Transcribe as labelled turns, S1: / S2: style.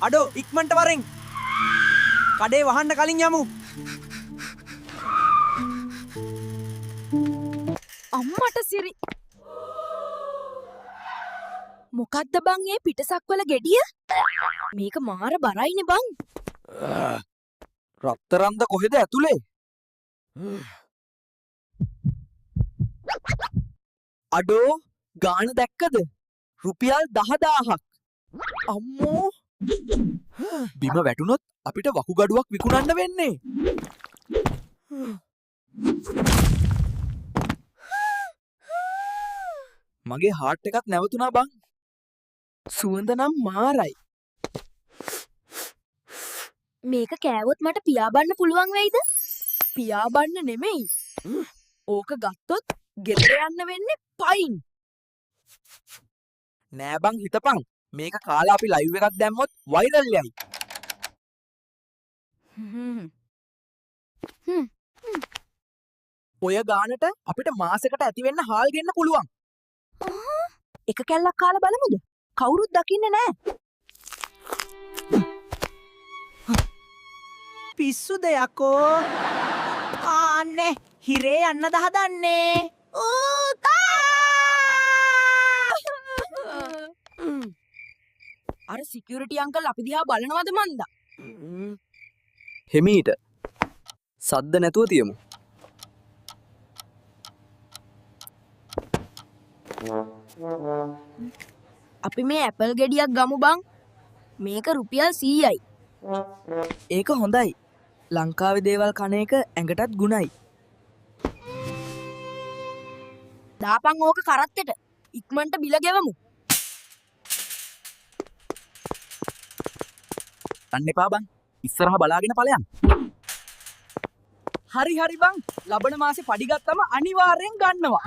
S1: අඩෝ ඉක්මනට වරෙන්. කඩේ වහන්න කලින් යමු.
S2: අම්මට සිරි. මොකද්ද බං මේ පිටසක්වල ගෙඩිය? මේක මාර බරයිනේ බං.
S1: රත්තරන්ද කොහෙද ඇතුලේ? අඩෝ ගාන දැක්කද? රුපියල් 10000ක්. අම්මෝ බිම වැටුනොත් අපිට වකුගඩුවක් විකුණන්න වෙන්නේ. මගේ හાર્ට් එකත් නැවතුණා බං. සුවඳ නම් මාරයි.
S2: මේක කෑවොත් මට පියාඹන්න පුළුවන් වෙයිද? පියාඹන්න නෙමෙයි. ඕක ගත්තොත් ගෙදර යන්න වෙන්නේ පයින්.
S1: නෑ බං හිතපන්. මේක කාලා අපි ලයිව් එකක් දැම්මොත් වයිරල් යයි. ඔය ගානට අපිට මාසෙකට ඇති වෙන්න හාල් ගෙන්න පුළුවන්.
S2: එක කැල්ලක් කාලා බලමුද? කවුරුත් දකින්නේ නෑ.
S3: පිස්සුද යකෝ? ආන්නේ හිරේ යන්නද හදන්නේ?
S2: අර සිකියුරිටි අංකල් අපි දිහා බලනවද මන්දා?
S1: හෙමීට සද්ද නැතුව තියමු.
S2: අපි මේ ඇපල් ගෙඩියක් ගමු බං. මේක රුපියල් 100යි.
S1: ඒක හොඳයි. ලංකාවේ දේවල් කන එක ඇඟටත් ගුණයි.
S2: දාපන් ඕක කරත්තෙට. ඉක්මනට බිල ගෙවමු.
S1: යන්න එපා බං. ඉස්සරහා බලාගෙන ඵලයන්. හරි බං. ලබන මාසේ පඩි ගත්තම අනිවාර්යෙන් ගන්නවා.